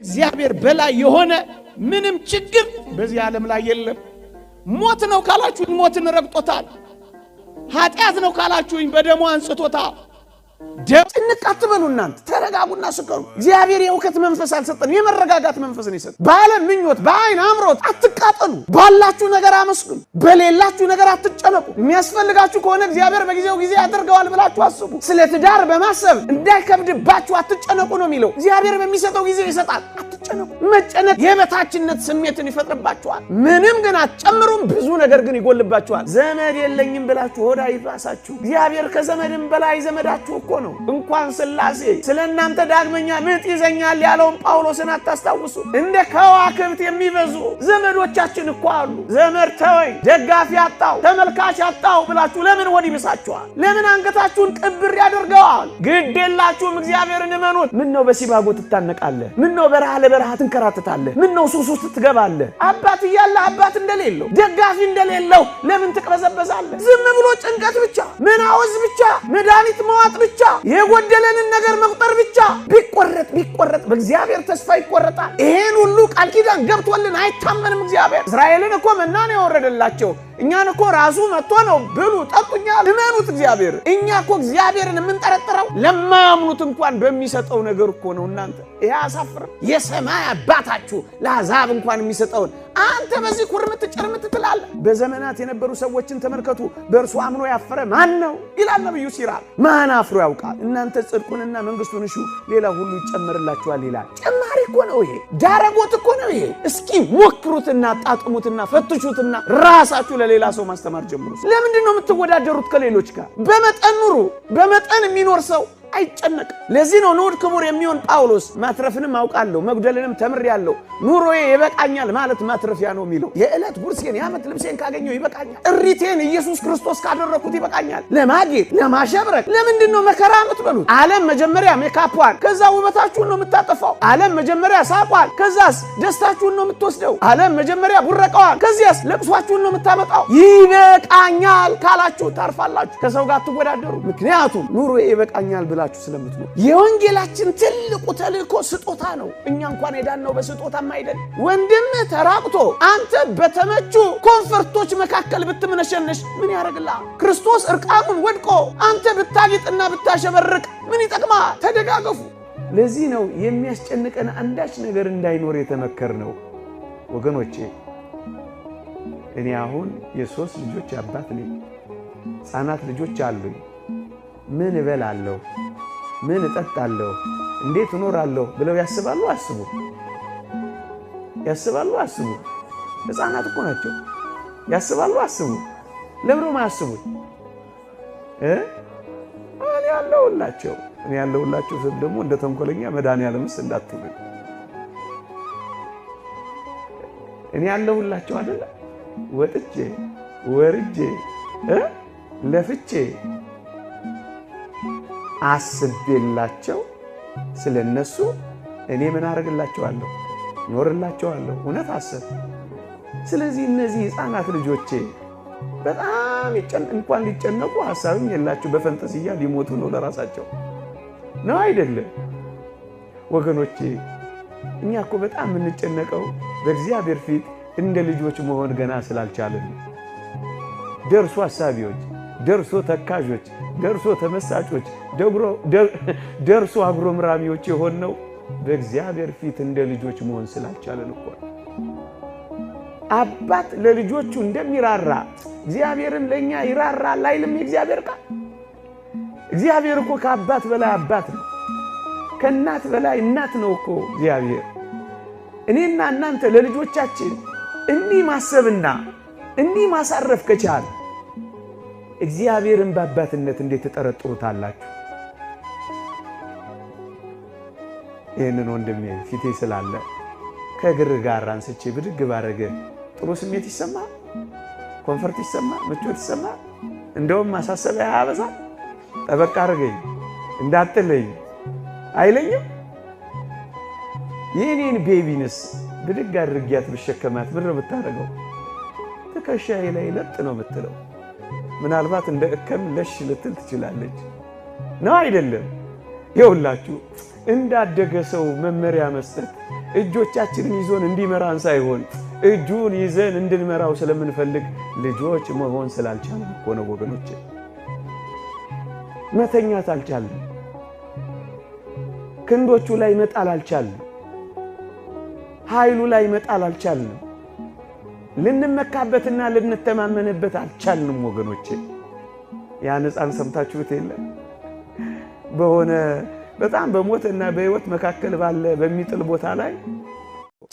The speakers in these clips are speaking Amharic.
እግዚአብሔር በላይ የሆነ ምንም ችግር በዚህ ዓለም ላይ የለም። ሞት ነው ካላችሁኝ ሞትን ረግጦታል። ኃጢአት ነው ካላችሁኝ በደሙ አንጽቶታል። ጭንቅ አትበሉ እናንተ ተረጋጉና ስከሩ። እግዚአብሔር የእውቀት መንፈስ አልሰጠን፣ የመረጋጋት መንፈስን ይሰጥ። ባለም ምኞት በአይን አምሮት አትቃጠሉ። ባላችሁ ነገር አመስግኑ፣ በሌላችሁ ነገር አትጨነቁ። የሚያስፈልጋችሁ ከሆነ እግዚአብሔር በጊዜው ጊዜ ያደርገዋል ብላችሁ አስቡ። ስለ ትዳር በማሰብ እንዳይከብድባችሁ አትጨነቁ ነው የሚለው። እግዚአብሔር በሚሰጠው ጊዜ ይሰጣል። አትጨነቁ። መጨነቅ የበታችነት ስሜትን ይፈጥርባችኋል። ምንም ግን አትጨምሩም፣ ብዙ ነገር ግን ይጎልባችኋል። ዘመድ የለኝም ብላችሁ ሆዳ ይባሳችሁ። እግዚአብሔር ከዘመድም በላይ ዘመዳችሁ እኮ ነው። እንኳን ስላሴ ስለእናንተ ዳግመኛ ምጥ ይዘኛል ያለውን ጳውሎስን አታስታውሱ? እንደ ከዋክብት የሚበዙ ዘመዶቻችን እኮ አሉ። ዘመድ ተወኝ፣ ደጋፊ አጣው፣ ተመልካች አጣው ብላችሁ ለምን ሆድ ይብሳችኋል? ለምን አንገታችሁን ቅብር ያደርገዋል? ግድ የላችሁም፣ እግዚአብሔርን እመኑት። ምን ነው በሲባጎ ትታነቃለህ? ምን ነው በረሃ ለበረሃ ትንከራተታለህ? ምን ነው ሱስ ውስጥ ትገባለህ? አባት እያለ አባት እንደሌለው ደጋፊ እንደሌለው ለምን ትቅበዘበዛለህ? ዝም ብሎ ጭንቀት ብቻ፣ መናወዝ ብቻ፣ መድኃኒት መዋጥ ብቻ፣ የጎደለንን ነገር መቁጠር ብቻ። ቢቆረጥ በእግዚአብሔር ተስፋ ይቆረጣል። ይሄን ሁሉ ቃል ኪዳን ገብቶልን አይታመንም እግዚአብሔር። እስራኤልን እኮ መና ነው ያወረደላቸው። እኛን እኮ ራሱ መጥቶ ነው ብሉ ጠጡኛ እመኑት እግዚአብሔር። እኛ እኮ እግዚአብሔርን የምንጠረጥረው ለማያምኑት እንኳን በሚሰጠው ነገር እኮ ነው። እናንተ ይሄ አሳፍርም። የሰማይ አባታችሁ ለአሕዛብ እንኳን የሚሰጠውን አንተ በዚህ ኩርምት ጭርምት ትላለህ። በዘመናት የነበሩ ሰዎችን ተመልከቱ። በእርሱ አምኖ ያፈረ ማን ነው ይላል ነብዩ ሲራክ። ማን አፍሮ ያውቃል? እናንተ ጽድቁንና መንግስቱን እሹ፣ ሌላ ሁሉ ይጨመርላችኋል ይላል። ጭማሪ እኮ ነው ይሄ፣ ዳረጎት እኮ ነው ይሄ። እስኪ ሞክሩትና ጣጥሙትና ፈትሹትና ራሳችሁ ሌላ ሰው ማስተማር ጀምሩ። ለምንድን ነው የምትወዳደሩት ከሌሎች ጋር? በመጠን ኑሩ። በመጠን የሚኖር ሰው አይጨነቅም። ለዚህ ነው ንዑድ ክቡር የሚሆን ጳውሎስ ማትረፍንም አውቃለሁ መጉደልንም ተምሬያለሁ፣ ኑሮዬ ይበቃኛል ማለት ማትረፊያ ነው የሚለው። የዕለት ጉርሴን የዓመት ልብሴን ካገኘው ይበቃኛል፣ እሪቴን ኢየሱስ ክርስቶስ ካደረኩት ይበቃኛል። ለማጌጥ ለማሸብረቅ ለምንድን ነው መከራ የምትበሉት? ዓለም መጀመሪያ ሜካፕዋን ከዛ ውበታችሁን ነው የምታጠፋው። ዓለም መጀመሪያ ሳቋን ከዛስ ደስታችሁን ነው የምትወስደው። ዓለም መጀመሪያ ቡረቃዋን ከዚያስ ለቅሷችሁን ነው የምታመጣው። ይበቃኛል ካላችሁ ታርፋላችሁ። ከሰው ጋር አትወዳደሩ። ምክንያቱም ኑሮዬ ይበቃኛል ብላችሁ ስለምትሉ። የወንጌላችን ትልቁ ተልእኮ ስጦታ ነው። እኛ እንኳን የዳነው በስጦታም አይደል። ወንድም ተራቅቶ አንተ በተመቹ ኮንፈርቶች መካከል ብትመነሸነሽ ምን ያደርግልሃል? ክርስቶስ እርቃኑን ወድቆ አንተ ብታጊጥና ብታሸበርቅ ምን ይጠቅማል? ተደጋገፉ። ለዚህ ነው የሚያስጨንቀን አንዳች ነገር እንዳይኖር የተመከርነው። ወገኖቼ እኔ አሁን የሶስት ልጆች አባት ነኝ። ሕፃናት ልጆች አሉኝ። ምን እበላለሁ? ምን እጠጣለሁ? እንዴት እኖራለሁ ብለው ያስባሉ? አስቡ። ሕፃናት እኮ ናቸው። ያስባሉ? አስቡ። ለምን ነው የማያስቡት? እኔ ያለሁላቸው ስል ደግሞ እንደ ተንኮለኛ መድኃኒዓለምስ እንዳትሉ። እኔ ያለሁላቸው አይደለ? ወጥቼ ወርጄ ለፍቼ አስቤላቸው ስለነሱ እኔ ምን አደርግላቸዋለሁ? ኖርላቸዋለሁ። እውነት አሰብ። ስለዚህ እነዚህ ሕፃናት ልጆቼ በጣም እንኳን ሊጨነቁ ሐሳብም የላቸው፣ በፈንጠዝያ ሊሞቱ ነው ለራሳቸው ነው አይደለም? ወገኖቼ እኛ እኮ በጣም የምንጨነቀው በእግዚአብሔር ፊት እንደ ልጆች መሆን ገና ስላልቻለን። ደርሶ አሳቢዎች፣ ደርሶ ተካዦች፣ ደርሶ ተመሳጮች፣ ደርሶ አጉረምራሚዎች የሆነው በእግዚአብሔር ፊት እንደ ልጆች መሆን ስላልቻለን እኮ። አባት ለልጆቹ እንደሚራራ እግዚአብሔርም ለኛ ይራራል አይልም የእግዚአብሔር ቃል? እግዚአብሔር እኮ ከአባት በላይ አባት ነው፣ ከእናት በላይ እናት ነው እኮ እግዚአብሔር። እኔና እናንተ ለልጆቻችን እንዲህ ማሰብና እንዲህ ማሳረፍ ከቻለ እግዚአብሔርን በአባትነት እንዴት ተጠረጥሩታላችሁ? ይህንን ወንድሜ ፊቴ ስላለ ከግር ጋር አንስቼ ብድግ ባረገ ጥሩ ስሜት ይሰማል፣ ኮንፈርት ይሰማል፣ ምቾት ይሰማል። እንደውም ማሳሰቢያ ያበዛል። ጠበቃ አርገኝ እንዳትለኝ አይለኝም? የኔን ቤቢንስ ብድግ አድርጊያት ብሸከማት ምን ነው የምታደርገው? ትከሻዬ ላይ ለጥ ነው የምትለው። ምናልባት እንደ እከም ለሽ ልትል ትችላለች። ነው አይደለም? ይኸውላችሁ እንዳደገ ሰው መመሪያ መስጠት እጆቻችንን ይዞን እንዲመራን ሳይሆን እጁን ይዘን እንድንመራው ስለምንፈልግ ልጆች መሆን ስላልቻልን እኮ ነው ወገኖቼ። መተኛት አልቻልንም። ክንዶቹ ላይ መጣል አልቻልንም። ኃይሉ ላይ መጣል አልቻልንም። ልንመካበትና ልንተማመንበት አልቻልንም ወገኖቼ። ያን ሕፃን ሰምታችሁት የለ በሆነ በጣም በሞትና በሕይወት መካከል ባለ በሚጥል ቦታ ላይ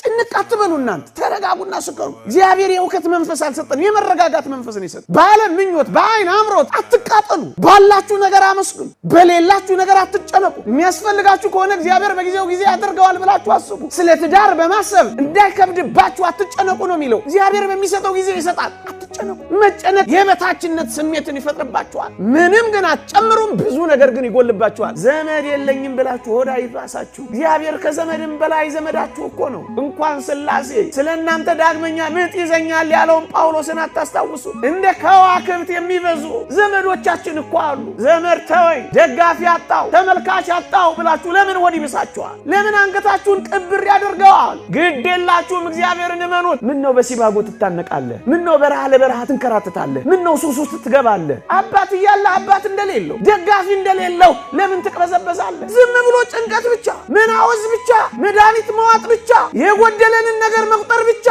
ጭንቅ አትበሉ እናንተ ተረጋጉና ስከሩ። እግዚአብሔር የእውቀት መንፈስ አልሰጠን፣ የመረጋጋት መንፈስ ነው የሰጠን። በዓለም ምኞት በአይን አምሮት አትቃጠሉ። ባላችሁ ነገር አመስግኑ፣ በሌላችሁ ነገር አትጨነቁ። የሚያስፈልጋችሁ ከሆነ እግዚአብሔር በጊዜው ጊዜ ያደርገዋል ብላችሁ አስቡ። ስለ ትዳር በማሰብ እንዳይከብድባችሁ አትጨነቁ ነው የሚለው። እግዚአብሔር በሚሰጠው ጊዜ ይሰጣል። አትጨነቁ። መጨነቅ የበታችነት ስሜትን ይፈጥርባችኋል። ምንም ግን አትጨምሩም፣ ብዙ ነገር ግን ይጎልባችኋል። ዘመድ የለኝም ብላችሁ ሆዳ ይባሳችሁ። እግዚአብሔር ከዘመድም በላይ ዘመዳችሁ እኮ ነው። እንኳን ስላሴ ስለእናንተ ዳግመኛ ምጥ ይዘኛል ያለውን ጳውሎስን አታስታውሱ? እንደ ከዋክብት የሚበዙ ዘመዶቻችን እኮ አሉ። ዘመድ ተወኝ፣ ደጋፊ አጣው፣ ተመልካች አጣው ብላችሁ ለምን ሆድ ይብሳችኋል? ለምን አንገታችሁን ቅብር ያደርገዋል? ግድ የላችሁም፣ እግዚአብሔርን እመኑት። ምን ነው በሲባጎ ትታነቃለህ? ምን ነው በረሃ ለበረሃ ትንከራተታለህ? ምን ነው ሱስ ውስጥ ትገባለህ? አባት እያለ አባት እንደሌለው ደጋፊ እንደሌለው ለምን ትቅበዘበዛለህ? ዝም ብሎ ጭንቀት ብቻ፣ መናወዝ ብቻ፣ መድኃኒት መዋጥ ብቻ፣ የጎደለንን ነገር መቁጠር ብቻ።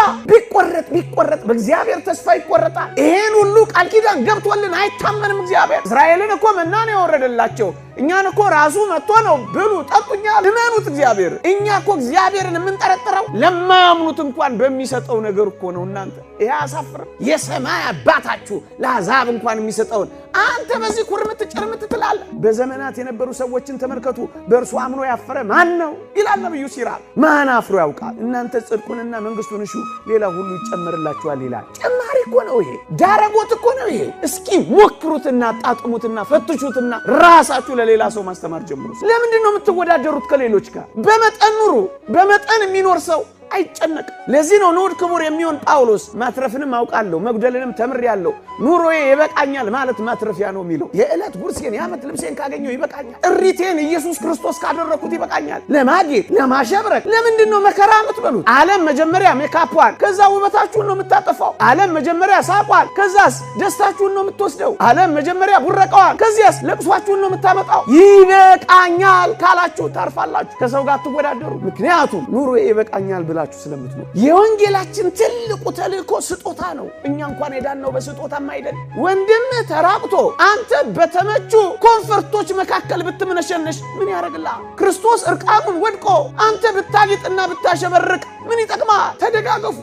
ቢቆረጥ በእግዚአብሔር ተስፋ ይቆረጣል። ይሄን ሁሉ ቃል ኪዳን ገብቶልን አይታመንም እግዚአብሔር። እስራኤልን እኮ መናን ያወረደላቸው እኛን እኮ ራሱ መጥቶ ነው ብሉ ጠጡኛ ልመኑት እግዚአብሔር። እኛ እኮ እግዚአብሔርን የምንጠረጥረው ለማያምኑት እንኳን በሚሰጠው ነገር እኮ ነው። እናንተ ይሄ አሳፍርም? የሰማይ አባታችሁ ለአሕዛብ እንኳን የሚሰጠውን አንተ በዚህ ኩርምት ጭርምት ትላለህ። በዘመናት የነበሩ ሰዎችን ተመልከቱ። በእርሱ አምኖ ያፈረ ማን ነው ይላል ነብዩ ሲራክ። ማን አፍሮ ያውቃል? እናንተ ጽድቁንና መንግስቱን እሹ፣ ሌላ ሁሉ ይጨመርላችኋል ይላል። ጭማሪ እኮ ነው ይሄ፣ ዳረጎት እኮ ነው ይሄ። እስኪ ሞክሩትና ጣጥሙትና ፈትሹትና ራሳችሁ ሌላ ሰው ማስተማር ጀምሩ። ለምንድን ነው የምትወዳደሩት ከሌሎች ጋር? በመጠን ኑሩ። በመጠን የሚኖር ሰው አይጨነቅ። ለዚህ ነው ንዑድ ክቡር የሚሆን ጳውሎስ ማትረፍንም አውቃለሁ መጉደልንም ተምሬያለሁ፣ ኑሮዬ ይበቃኛል ማለት ማትረፊያ ነው የሚለው። የዕለት ጉርሴን የዓመት ልብሴን ካገኘው ይበቃኛል፣ እሪቴን ኢየሱስ ክርስቶስ ካደረኩት ይበቃኛል። ለማጌጥ ለማሸብረቅ ለምንድን ነው መከራ የምትበሉት? ዓለም መጀመሪያ ሜካፕዋን ከዛ ውበታችሁን ነው የምታጠፋው። ዓለም መጀመሪያ ሳቋን ከዛስ ደስታችሁን ነው የምትወስደው። ዓለም መጀመሪያ ቡረቃዋን ከዚያስ ለቅሷችሁን ነው የምታመጣው። ይበቃኛል ካላችሁ ታርፋላችሁ። ከሰው ጋር አትወዳደሩ። ምክንያቱም ኑሮዬ ይበቃኛል ብላችሁ ስለምትሉ። የወንጌላችን ትልቁ ተልእኮ ስጦታ ነው። እኛ እንኳን የዳነው በስጦታም አይደል። ወንድም ተራቅቶ አንተ በተመቹ ኮንፈርቶች መካከል ብትምነሸነሽ ምን ያደርግልሃል? ክርስቶስ እርቃኑን ወድቆ አንተ ብታጊጥና ብታሸበርቅ ምን ይጠቅማል? ተደጋገፉ።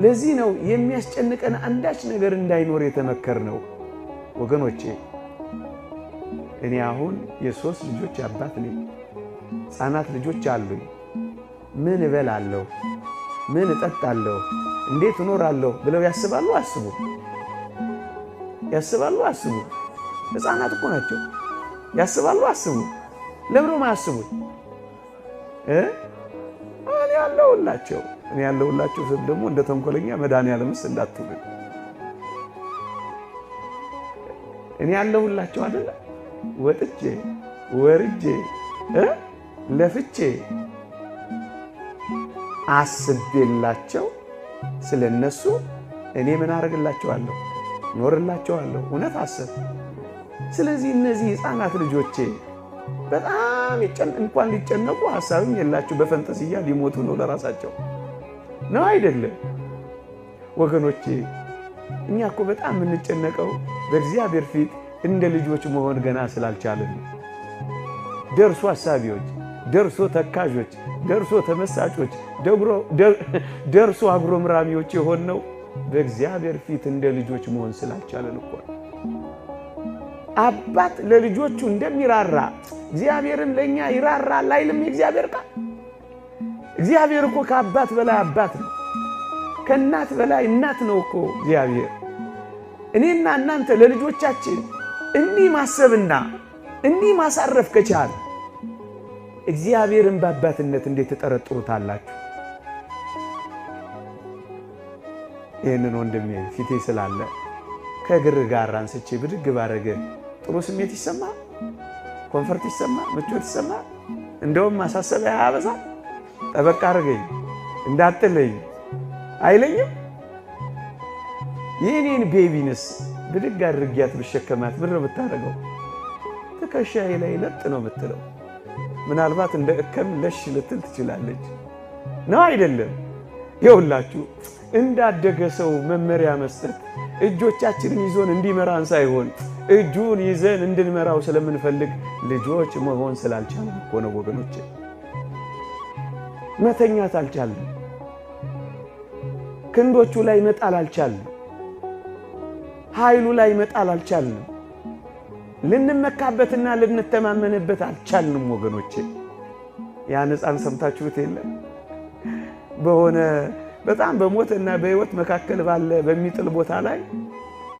ለዚህ ነው የሚያስጨንቀን አንዳች ነገር እንዳይኖር የተመከርነው ወገኖቼ። እኔ አሁን የ3 ልጆች አባት ነኝ። ሕፃናት ልጆች አሉኝ። ምን እበላለሁ? ምን እጠጣለሁ? እንዴት እኖራለሁ ብለው ያስባሉ? አስቡ። ያስባሉ? አስቡ። ሕፃናት እኮ ናቸው። ያስባሉ? አስቡ። ለምን ማያስቡ? እኔ ያለሁላቸው ስል ደግሞ እንደ ተንኮለኛ መድኃኒዓለምስ እንዳትሉ። እኔ ያለሁላቸው አይደለ? ወጥቼ ወርጄ ለፍቼ አስቤላቸው ስለነሱ እኔ ምን አደርግላቸዋለሁ? ኖርላቸዋለሁ። እውነት አሰብ። ስለዚህ እነዚህ ሕፃናት ልጆቼ በጣም እንኳን ሊጨነቁ ሐሳብም የላቸው፣ በፈንጠዝያ ሊሞቱ ነው ለራሳቸው ነው አይደለም ወገኖቼ? እኛ እኮ በጣም የምንጨነቀው በእግዚአብሔር ፊት እንደ ልጆች መሆን ገና ስላልቻለን ነው። ደርሶ አሳቢዎች፣ ደርሶ ተካዦች፣ ደርሶ ተመሳጮች፣ ደርሶ አጉረምራሚዎች የሆነው በእግዚአብሔር ፊት እንደ ልጆች መሆን ስላልቻለን እኮ። አባት ለልጆቹ እንደሚራራ እግዚአብሔርም ለኛ ይራራል አይልም የእግዚአብሔር ቃል? እግዚአብሔር እኮ ከአባት በላይ አባት ነው። ከእናት በላይ እናት ነው እኮ እግዚአብሔር። እኔና እናንተ ለልጆቻችን እንዲህ ማሰብና እንዲህ ማሳረፍ ከቻለ እግዚአብሔርን በአባትነት እንዴት ተጠረጥሩታላችሁ? ይህንን ወንድሜ ፊቴ ስላለ ከግር ጋር አንስቼ ብድግ ባረገ ጥሩ ስሜት ይሰማል? ኮንፈርት ይሰማል፣ ምቾት ይሰማል። እንደውም ማሳሰቢያ ያበዛ ጠበቃ አድርገኝ እንዳትለኝ አይለኝም። የኔን ቤቢንስ ብድግ አድርጊያት ብሸከማት ምን ነው የምታደርገው? ትከሻዬ ላይ ለጥ ነው የምትለው። ምናልባት እንደ እከም ለሽ ልትል ትችላለች። ነው አይደለም? ይኸውላችሁ እንዳደገ ሰው መመሪያ መስጠት እጆቻችንን ይዞን እንዲመራን ሳይሆን እጁን ይዘን እንድንመራው ስለምንፈልግ ልጆች መሆን ስላልቻልን እኮ ነው ወገኖቼ። መተኛት አልቻልንም። ክንዶቹ ላይ መጣል አልቻልንም። ኃይሉ ላይ መጣል አልቻልንም። ልንመካበትና ልንተማመንበት አልቻልንም ወገኖቼ። ያን ሕፃን ሰምታችሁት የለም? በሆነ በጣም በሞትና በሕይወት መካከል ባለ በሚጥል ቦታ ላይ